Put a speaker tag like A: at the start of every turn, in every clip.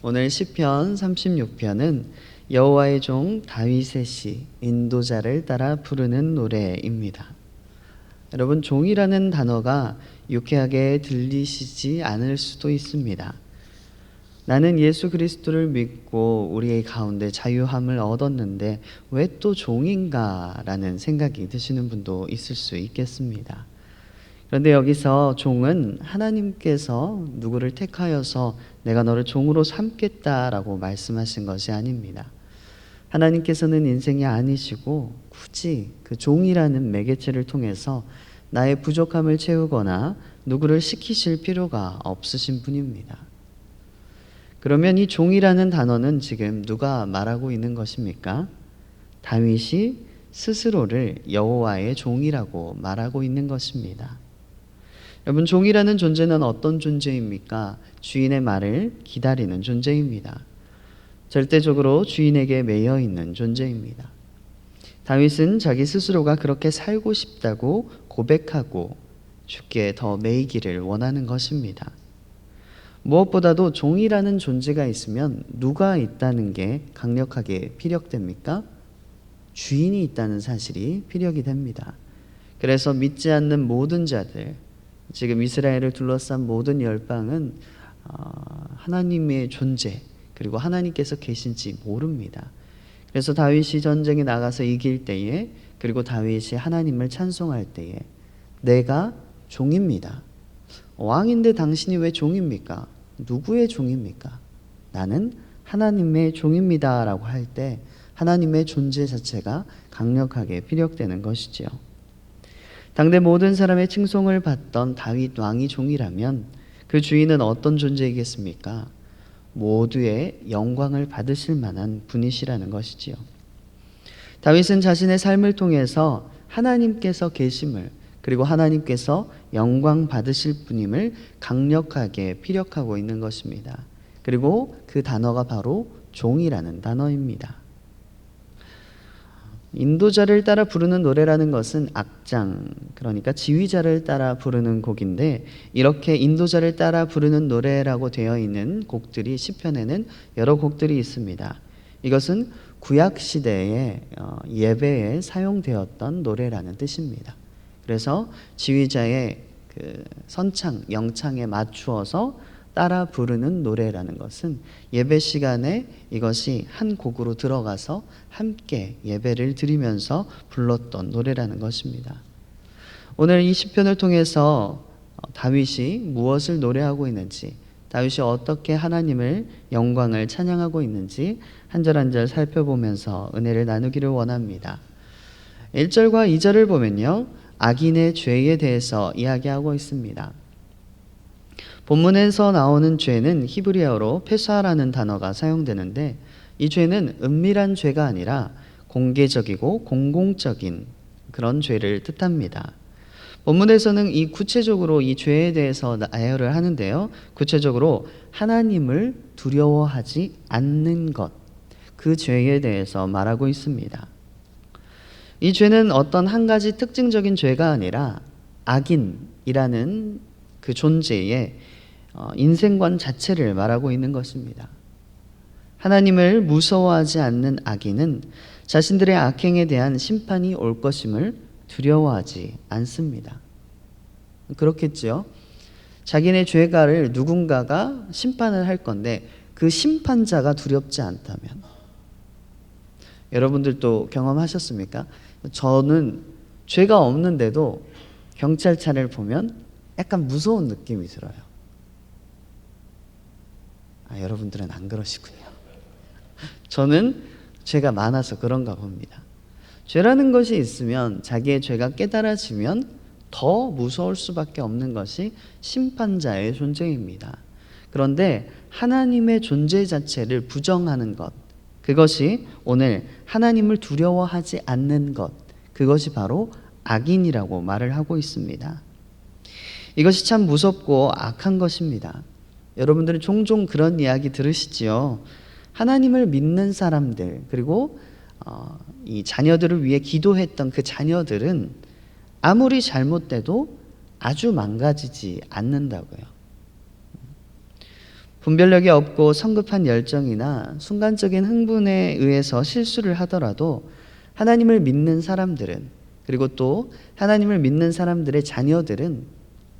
A: 오늘 시편 36편은 여호와의 종 다윗의 시 인도자를 따라 부르는 노래입니다. 여러분, 종이라는 단어가 유쾌하게 들리시지 않을 수도 있습니다. 나는 예수 그리스도를 믿고 우리의 가운데 자유함을 얻었는데 왜 또 종인가 라는 생각이 드시는 분도 있을 수 있겠습니다. 그런데 여기서 종은 하나님께서 누구를 택하여서 내가 너를 종으로 삼겠다라고 말씀하신 것이 아닙니다. 하나님께서는 인생이 아니시고 굳이 그 종이라는 매개체를 통해서 나의 부족함을 채우거나 누구를 시키실 필요가 없으신 분입니다. 그러면 이 종이라는 단어는 지금 누가 말하고 있는 것입니까? 다윗이 스스로를 여호와의 종이라고 말하고 있는 것입니다. 여러분, 종이라는 존재는 어떤 존재입니까? 주인의 말을 기다리는 존재입니다. 절대적으로 주인에게 매여 있는 존재입니다. 다윗은 자기 스스로가 그렇게 살고 싶다고 고백하고 주께 더 매이기를 원하는 것입니다. 무엇보다도 종이라는 존재가 있으면 누가 있다는 게 강력하게 피력됩니까? 주인이 있다는 사실이 피력이 됩니다. 그래서 믿지 않는 모든 자들, 지금 이스라엘을 둘러싼 모든 열방은 하나님의 존재 그리고 하나님께서 계신지 모릅니다. 그래서 다윗이 전쟁에 나가서 이길 때에, 그리고 다윗이 하나님을 찬송할 때에 내가 종입니다. 왕인데 당신이 왜 종입니까? 누구의 종입니까? 나는 하나님의 종입니다 라고 할 때 하나님의 존재 자체가 강력하게 피력되는 것이지요. 당대 모든 사람의 칭송을 받던 다윗 왕이 종이라면 그 주인은 어떤 존재이겠습니까? 모두의 영광을 받으실 만한 분이시라는 것이지요. 다윗은 자신의 삶을 통해서 하나님께서 계심을, 그리고 하나님께서 영광 받으실 분임을 강력하게 피력하고 있는 것입니다. 그리고 그 단어가 바로 종이라는 단어입니다. 인도자를 따라 부르는 노래라는 것은 악장, 그러니까 지휘자를 따라 부르는 곡인데, 이렇게 인도자를 따라 부르는 노래라고 되어 있는 곡들이 시편에는 여러 곡들이 있습니다. 이것은 구약 시대의 예배에 사용되었던 노래라는 뜻입니다. 그래서 지휘자의 그 선창, 영창에 맞추어서 따라 부르는 노래라는 것은 예배 시간에 이것이 한 곡으로 들어가서 함께 예배를 드리면서 불렀던 노래라는 것입니다. 오늘 이 시편을 통해서 다윗이 무엇을 노래하고 있는지, 다윗이 어떻게 하나님을 영광을 찬양하고 있는지 한 절 한 절 살펴보면서 은혜를 나누기를 원합니다. 1절과 2절을 보면요, 악인의 죄에 대해서 이야기하고 있습니다. 본문에서 나오는 죄는 히브리어로 페사라는 단어가 사용되는데, 이 죄는 은밀한 죄가 아니라 공개적이고 공공적인 그런 죄를 뜻합니다. 본문에서는 구체적으로 이 죄에 대해서 나열을 하는데요, 구체적으로 하나님을 두려워하지 않는 것, 그 죄에 대해서 말하고 있습니다. 이 죄는 어떤 한 가지 특징적인 죄가 아니라 악인이라는 그 존재의 인생관 자체를 말하고 있는 것입니다. 하나님을 무서워하지 않는 악인은 자신들의 악행에 대한 심판이 올 것임을 두려워하지 않습니다. 그렇겠죠? 자기네 죄가를 누군가가 심판을 할 건데 그 심판자가 두렵지 않다면, 여러분들도 경험하셨습니까? 저는 죄가 없는데도 경찰차를 보면 약간 무서운 느낌이 들어요. 여러분들은 안 그러시군요. 저는 죄가 많아서 그런가 봅니다. 죄라는 것이 있으면, 자기의 죄가 깨달아지면 더 무서울 수밖에 없는 것이 심판자의 존재입니다. 그런데 하나님의 존재 자체를 부정하는 것, 그것이 오늘 하나님을 두려워하지 않는 것, 그것이 바로 악인이라고 말을 하고 있습니다. 이것이 참 무섭고 악한 것입니다. 여러분들은 종종 그런 이야기 들으시지요. 하나님을 믿는 사람들, 그리고 이 자녀들을 위해 기도했던 그 자녀들은 아무리 잘못돼도 아주 망가지지 않는다고요. 분별력이 없고 성급한 열정이나 순간적인 흥분에 의해서 실수를 하더라도 하나님을 믿는 사람들은, 그리고 또 하나님을 믿는 사람들의 자녀들은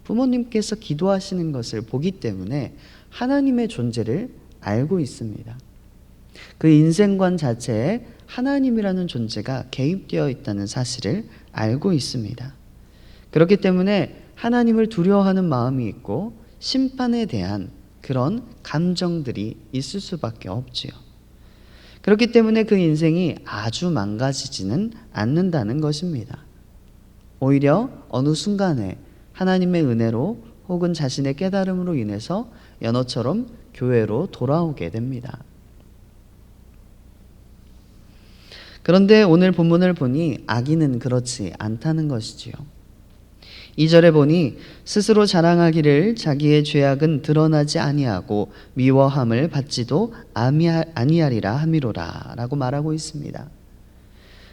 A: 부모님께서 기도하시는 것을 보기 때문에 하나님의 존재를 알고 있습니다. 그 인생관 자체에 하나님이라는 존재가 개입되어 있다는 사실을 알고 있습니다. 그렇기 때문에 하나님을 두려워하는 마음이 있고 심판에 대한 그런 감정들이 있을 수밖에 없지요. 그렇기 때문에 그 인생이 아주 망가지지는 않는다는 것입니다. 오히려 어느 순간에 하나님의 은혜로 혹은 자신의 깨달음으로 인해서 연어처럼 교회로 돌아오게 됩니다. 그런데 오늘 본문을 보니 악인은 그렇지 않다는 것이지요. 2절에 보니 스스로 자랑하기를 자기의 죄악은 드러나지 아니하고 미워함을 받지도 아니하리라 함이로라 라고 말하고 있습니다.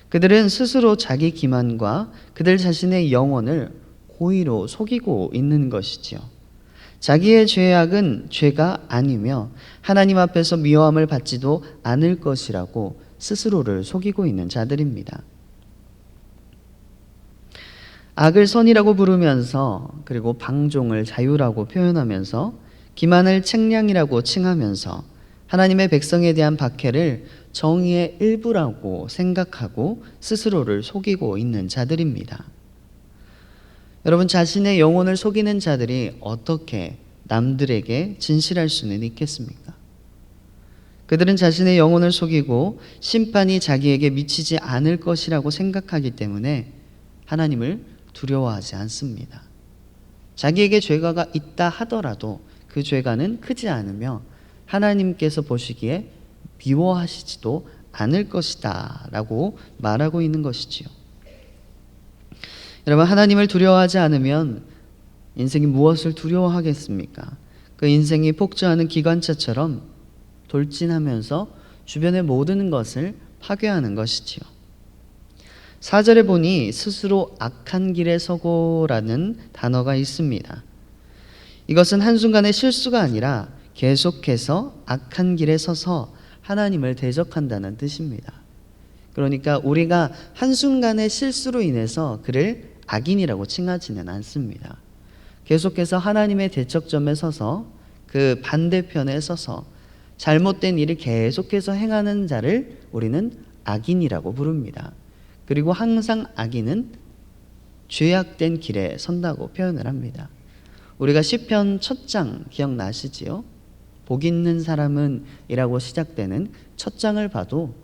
A: 그들은 스스로 자기 기만과 그들 자신의 영혼을 고의로 속이고 있는 것이지요. 자기의 죄악은 죄가 아니며 하나님 앞에서 미워함을 받지도 않을 것이라고 스스로를 속이고 있는 자들입니다. 악을 선이라고 부르면서, 그리고 방종을 자유라고 표현하면서, 기만을 책량이라고 칭하면서 하나님의 백성에 대한 박해를 정의의 일부라고 생각하고 스스로를 속이고 있는 자들입니다. 여러분, 자신의 영혼을 속이는 자들이 어떻게 남들에게 진실할 수는 있겠습니까? 그들은 자신의 영혼을 속이고 심판이 자기에게 미치지 않을 것이라고 생각하기 때문에 하나님을 두려워하지 않습니다. 자기에게 죄가 있다 하더라도 그 죄가는 크지 않으며 하나님께서 보시기에 미워하시지도 않을 것이다 라고 말하고 있는 것이지요. 여러분, 하나님을 두려워하지 않으면 인생이 무엇을 두려워하겠습니까? 그 인생이 폭주하는 기관차처럼 돌진하면서 주변의 모든 것을 파괴하는 것이지요. 4절에 보니 스스로 악한 길에 서고라는 단어가 있습니다. 이것은 한순간의 실수가 아니라 계속해서 악한 길에 서서 하나님을 대적한다는 뜻입니다. 그러니까 우리가 한순간의 실수로 인해서 그를 악인이라고 칭하지는 않습니다. 계속해서 하나님의 대척점에 서서 그 반대편에 서서 잘못된 일을 계속해서 행하는 자를 우리는 악인이라고 부릅니다. 그리고 항상 악인은 죄악된 길에 선다고 표현을 합니다. 우리가 시편 첫 장 기억나시지요? 복 있는 사람은 이라고 시작되는 첫 장을 봐도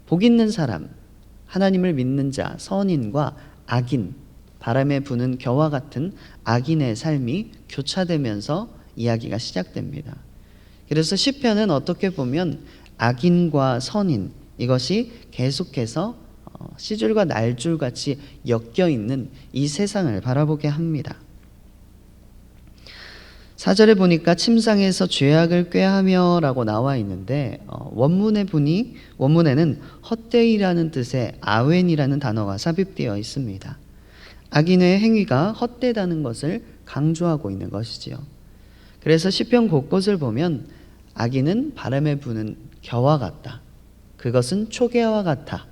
A: 복 있는 사람, 하나님을 믿는 자, 선인과 악인, 바람에 부는 겨와 같은 악인의 삶이 교차되면서 이야기가 시작됩니다. 그래서 시편은 어떻게 보면 악인과 선인, 이것이 계속해서 시줄과 날줄 같이 엮여 있는 이 세상을 바라보게 합니다. 4절에 보니까 침상에서 죄악을 꾀하며 라고 나와 있는데 원문에는 헛되이라는 뜻의 아웬이라는 단어가 삽입되어 있습니다. 악인의 행위가 헛되다는 것을 강조하고 있는 것이지요. 그래서 시편 곳곳을 보면 악인은 바람에 부는 겨와 같다. 그것은 초계와 같아.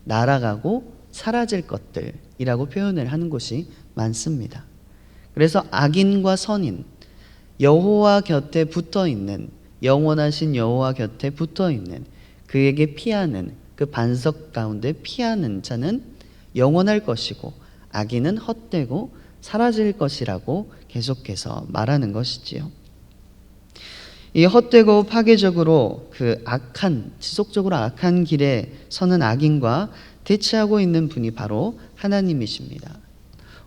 A: 날아가고 사라질 것들이라고 표현을 하는 곳이 많습니다. 그래서 악인과 선인, 여호와 곁에 붙어있는, 영원하신 여호와 곁에 붙어있는, 그에게 피하는, 그 반석 가운데 피하는 자는 영원할 것이고 악인은 헛되고 사라질 것이라고 계속해서 말하는 것이지요. 이 헛되고 파괴적으로 그 지속적으로 악한 길에 서는 악인과 대치하고 있는 분이 바로 하나님이십니다.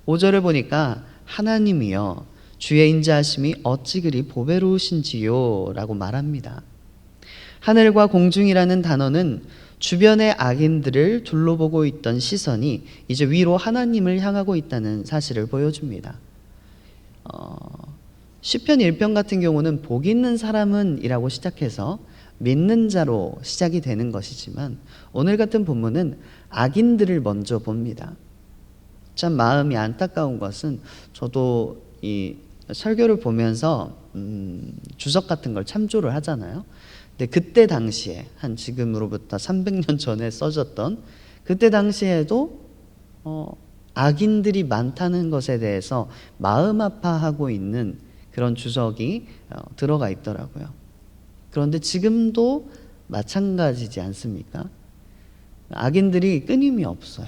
A: 5절을 보니까 하나님이여 주의 인자하심이 어찌 그리 보배로우신지요 라고 말합니다. 하늘과 공중이라는 단어는 주변의 악인들을 둘러보고 있던 시선이 이제 위로 하나님을 향하고 있다는 사실을 보여줍니다. 시편 1편 같은 경우는 복 있는 사람은 이라고 시작해서 믿는 자로 시작이 되는 것이지만 오늘 같은 본문은 악인들을 먼저 봅니다. 참 마음이 안타까운 것은 저도 이 설교를 보면서 주석 같은 걸 참조를 하잖아요. 근데 그때 당시에 한 지금으로부터 300년 전에 써졌던 그때 당시에도 악인들이 많다는 것에 대해서 마음 아파하고 있는 그런 주석이 들어가 있더라고요. 그런데 지금도 마찬가지지 않습니까? 악인들이 끊임이 없어요.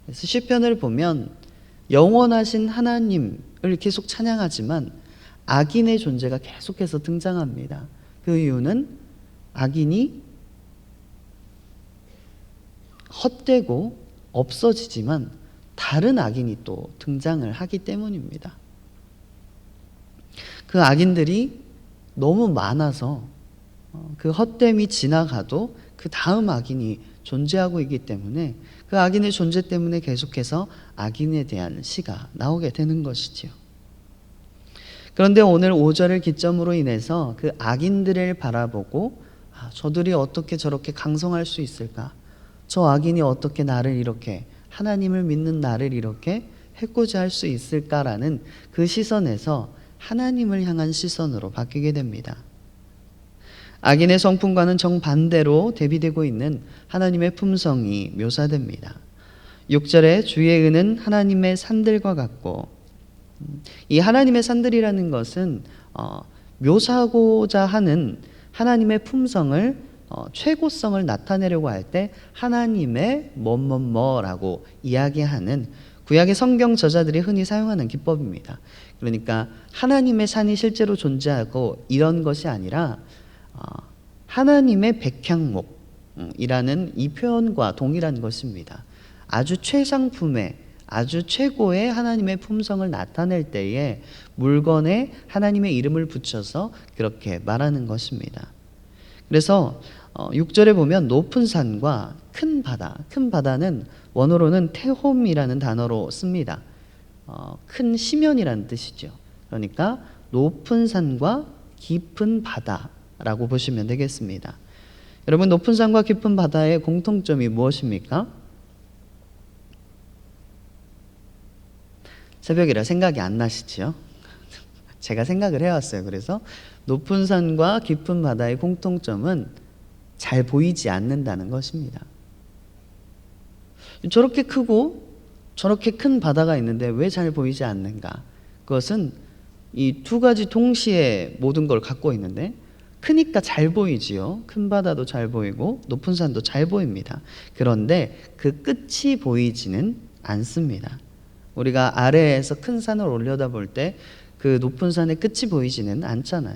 A: 그래서 시편을 보면 영원하신 하나님을 계속 찬양하지만 악인의 존재가 계속해서 등장합니다. 그 이유는 악인이 헛되고 없어지지만 다른 악인이 또 등장을 하기 때문입니다. 그 악인들이 너무 많아서 그 헛됨이 지나가도 그 다음 악인이 존재하고 있기 때문에 그 악인의 존재 때문에 계속해서 악인에 대한 시가 나오게 되는 것이지요. 그런데 오늘 5절을 기점으로 인해서 그 악인들을 바라보고 저들이 어떻게 저렇게 강성할 수 있을까? 저 악인이 어떻게 나를 이렇게 하나님을 믿는 나를 이렇게 해코지할 수 있을까라는 그 시선에서 하나님을 향한 시선으로 바뀌게 됩니다. 악인의 성품과는 정반대로 대비되고 있는 하나님의 품성이 묘사됩니다. 6절에 주의 은은 하나님의 산들과 같고, 이 하나님의 산들이라는 것은 묘사하고자 하는 하나님의 품성을 최고성을 나타내려고 할 때 하나님의 뭐뭐뭐라고 이야기하는 구약의 성경 저자들이 흔히 사용하는 기법입니다. 그러니까 하나님의 산이 실제로 존재하고 이런 것이 아니라 하나님의 백향목이라는 이 표현과 동일한 것입니다. 아주 최상품의 아주 최고의 하나님의 품성을 나타낼 때에 물건에 하나님의 이름을 붙여서 그렇게 말하는 것입니다. 그래서 6절에 보면 높은 산과 큰 바다, 큰 바다는 원어로는 테홈이라는 단어로 씁니다. 큰 심연이라는 뜻이죠. 그러니까 높은 산과 깊은 바다라고 보시면 되겠습니다. 여러분, 높은 산과 깊은 바다의 공통점이 무엇입니까? 새벽이라 생각이 안 나시지요? 제가 생각을 해왔어요. 그래서 높은 산과 깊은 바다의 공통점은 잘 보이지 않는다는 것입니다. 저렇게 크고 저렇게 큰 바다가 있는데 왜 잘 보이지 않는가? 그것은 이 두 가지 동시에 모든 걸 갖고 있는데 크니까 잘 보이지요. 큰 바다도 잘 보이고 높은 산도 잘 보입니다. 그런데 그 끝이 보이지는 않습니다. 우리가 아래에서 큰 산을 올려다볼 때 그 높은 산의 끝이 보이지는 않잖아요.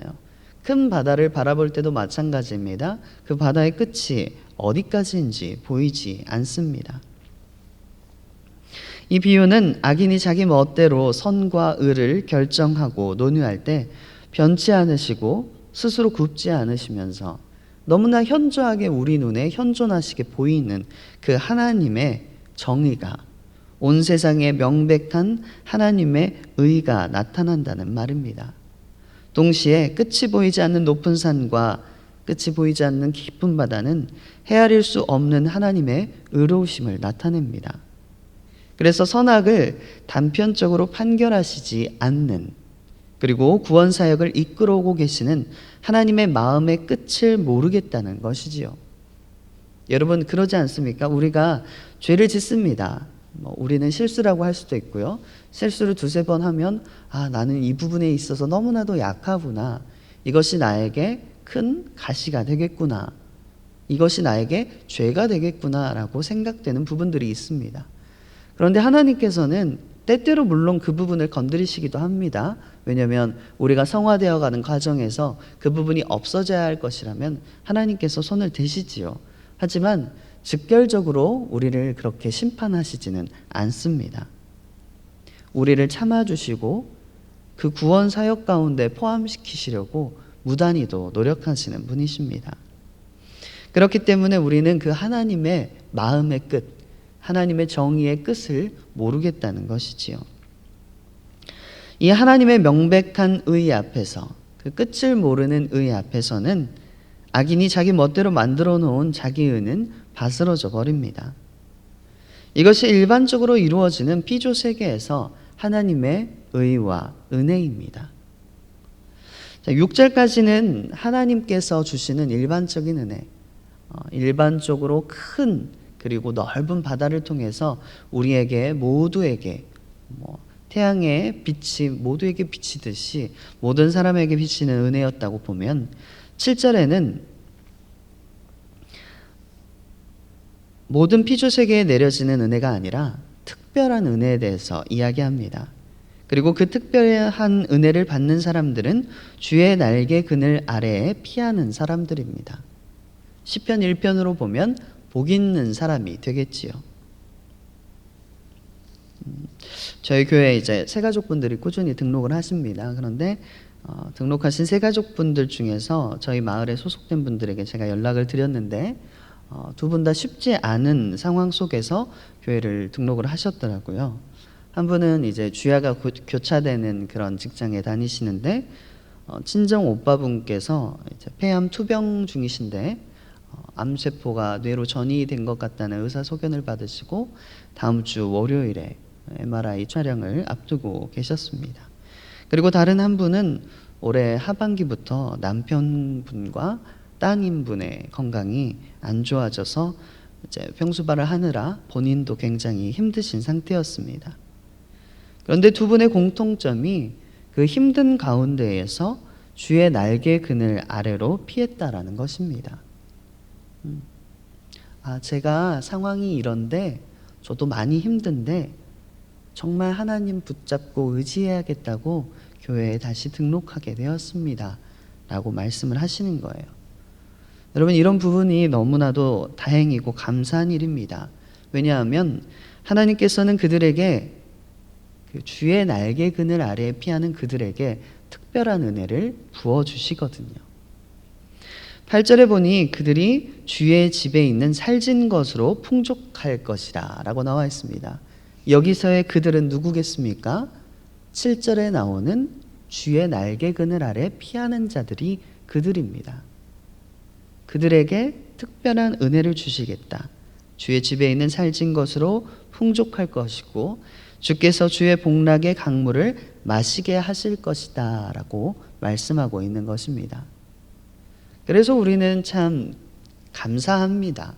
A: 큰 바다를 바라볼 때도 마찬가지입니다. 그 바다의 끝이 어디까지인지 보이지 않습니다. 이 비유는 악인이 자기 멋대로 선과 의를 결정하고 논의할 때 변치 않으시고 스스로 굽지 않으시면서 너무나 현저하게 우리 눈에 현존하시게 보이는 그 하나님의 정의가, 온 세상에 명백한 하나님의 의가 나타난다는 말입니다. 동시에 끝이 보이지 않는 높은 산과 끝이 보이지 않는 깊은 바다는 헤아릴 수 없는 하나님의 의로우심을 나타냅니다. 그래서 선악을 단편적으로 판결하시지 않는, 그리고 구원 사역을 이끌어오고 계시는 하나님의 마음의 끝을 모르겠다는 것이지요. 여러분, 그러지 않습니까? 우리가 죄를 짓습니다. 우리는 실수라고 할 수도 있고요. 실수를 두세 번 하면 나는 이 부분에 있어서 너무나도 약하구나. 이것이 나에게 큰 가시가 되겠구나. 이것이 나에게 죄가 되겠구나 라고 생각되는 부분들이 있습니다. 그런데 하나님께서는 때때로 물론 그 부분을 건드리시기도 합니다. 왜냐하면 우리가 성화되어 가는 과정에서 그 부분이 없어져야 할 것이라면 하나님께서 손을 대시지요. 하지만 직결적으로 우리를 그렇게 심판하시지는 않습니다. 우리를 참아주시고 그 구원 사역 가운데 포함시키시려고 무단히도 노력하시는 분이십니다. 그렇기 때문에 우리는 그 하나님의 마음의 끝, 하나님의 정의의 끝을 모르겠다는 것이지요. 이 하나님의 명백한 의 앞에서, 그 끝을 모르는 의 앞에서는 악인이 자기 멋대로 만들어 놓은 자기 의는 바스러져 버립니다. 이것이 일반적으로 이루어지는 피조 세계에서 하나님의 의와 은혜입니다. 자, 6절까지는 하나님께서 주시는 일반적인 은혜, 일반적으로 큰 그리고 넓은 바다를 통해서 우리에게 모두에게 태양의 빛이 모두에게 비치듯이 모든 사람에게 비치는 은혜였다고 보면 7절에는 모든 피조세계에 내려지는 은혜가 아니라 특별한 은혜에 대해서 이야기합니다. 그리고 그 특별한 은혜를 받는 사람들은 주의 날개 그늘 아래에 피하는 사람들입니다. 시편 1편으로 보면 복 있는 사람이 되겠지요. 저희 교회에 이제 새가족분들이 꾸준히 등록을 하십니다. 그런데 등록하신 새가족분들 중에서 저희 마을에 소속된 분들에게 제가 연락을 드렸는데 두 분 다 쉽지 않은 상황 속에서 교회를 등록을 하셨더라고요. 한 분은 이제 주야가 교차되는 그런 직장에 다니시는데 친정 오빠분께서 이제 폐암 투병 중이신데 암세포가 뇌로 전이이 된 것 같다는 의사 소견을 받으시고 다음 주 월요일에 MRI 촬영을 앞두고 계셨습니다. 그리고 다른 한 분은 올해 하반기부터 남편분과 따님분의 건강이 안 좋아져서 이제 평수발을 하느라 본인도 굉장히 힘드신 상태였습니다. 그런데 두 분의 공통점이 그 힘든 가운데에서 주의 날개 그늘 아래로 피했다라는 것입니다. 제가 상황이 이런데 저도 많이 힘든데 정말 하나님 붙잡고 의지해야겠다고 교회에 다시 등록하게 되었습니다 라고 말씀을 하시는 거예요. 여러분, 이런 부분이 너무나도 다행이고 감사한 일입니다. 왜냐하면 하나님께서는 그들에게 그 주의 날개 그늘 아래에 피하는 그들에게 특별한 은혜를 부어주시거든요. 8절에 보니 그들이 주의 집에 있는 살진 것으로 풍족할 것이라 라고 나와 있습니다. 여기서의 그들은 누구겠습니까? 7절에 나오는 주의 날개 그늘 아래 피하는 자들이 그들입니다. 그들에게 특별한 은혜를 주시겠다. 주의 집에 있는 살진 것으로 풍족할 것이고 주께서 주의 복락의 강물을 마시게 하실 것이다 라고 말씀하고 있는 것입니다. 그래서 우리는 참 감사합니다.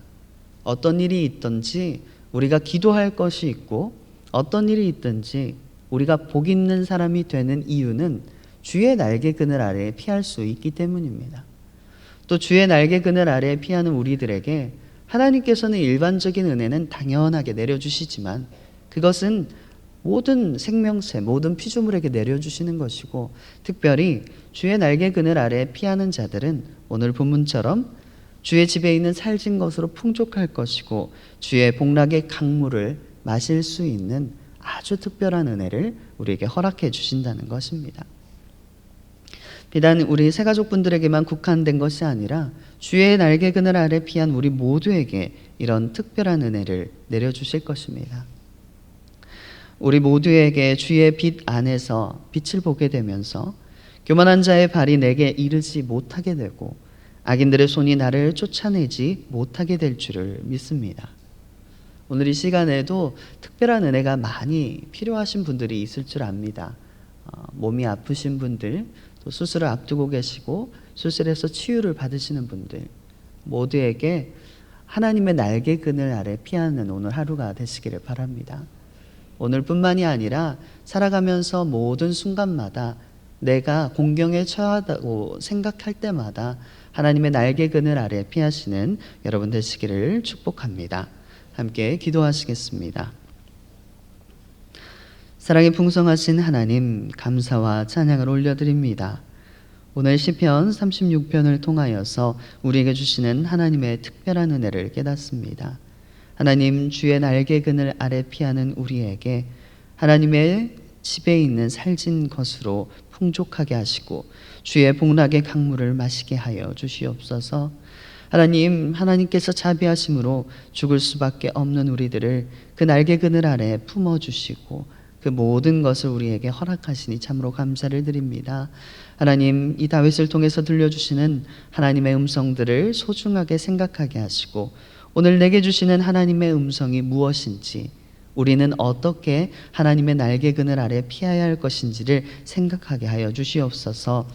A: 어떤 일이 있든지 우리가 기도할 것이 있고 어떤 일이 있든지 우리가 복 있는 사람이 되는 이유는 주의 날개 그늘 아래에 피할 수 있기 때문입니다. 또 주의 날개 그늘 아래에 피하는 우리들에게 하나님께서는 일반적인 은혜는 당연하게 내려주시지만 그것은 모든 생명체, 모든 피조물에게 내려주시는 것이고 특별히 주의 날개 그늘 아래에 피하는 자들은 오늘 본문처럼 주의 집에 있는 살진 것으로 풍족할 것이고 주의 복락의 강물을 마실 수 있는 아주 특별한 은혜를 우리에게 허락해 주신다는 것입니다. 비단 우리 새가족분들에게만 국한된 것이 아니라 주의 날개 그늘 아래 피한 우리 모두에게 이런 특별한 은혜를 내려주실 것입니다. 우리 모두에게 주의 빛 안에서 빛을 보게 되면서 교만한 자의 발이 내게 이르지 못하게 되고 악인들의 손이 나를 쫓아내지 못하게 될 줄을 믿습니다. 오늘 이 시간에도 특별한 은혜가 많이 필요하신 분들이 있을 줄 압니다. 몸이 아프신 분들, 또 수술을 앞두고 계시고 수술에서 치유를 받으시는 분들 모두에게 하나님의 날개 그늘 아래 피하는 오늘 하루가 되시기를 바랍니다. 오늘뿐만이 아니라 살아가면서 모든 순간마다 내가 공경에 처하다고 생각할 때마다 하나님의 날개 그늘 아래 피하시는 여러분 되시기를 축복합니다. 함께 기도하시겠습니다. 사랑이 풍성하신 하나님, 감사와 찬양을 올려드립니다. 오늘 시편 36편을 통하여서 우리에게 주시는 하나님의 특별한 은혜를 깨닫습니다. 하나님, 주의 날개 그늘 아래 피하는 우리에게 하나님의 집에 있는 살진 것으로 풍족하게 하시고 주의 복락의 강물을 마시게 하여 주시옵소서. 하나님, 하나님께서 자비하심으로 죽을 수밖에 없는 우리들을 그 날개 그늘 아래 품어주시고 그 모든 것을 우리에게 허락하시니 참으로 감사를 드립니다. 하나님, 이 다윗을 통해서 들려주시는 하나님의 음성들을 소중하게 생각하게 하시고 오늘 내게 주시는 하나님의 음성이 무엇인지 우리는 어떻게 하나님의 날개그늘 아래 피해야 할 것인지를 생각하게 하여 주시옵소서.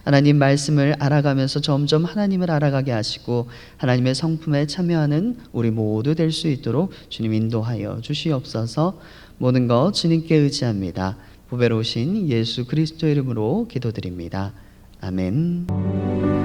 A: 하나님 말씀을 알아가면서 점점 하나님을 알아가게 하시고 하나님의 성품에 참여하는 우리 모두 될 수 있도록 주님 인도하여 주시옵소서. 모든 것 주님께 의지합니다. 보배로우신 예수 그리스도 이름으로 기도드립니다. 아멘.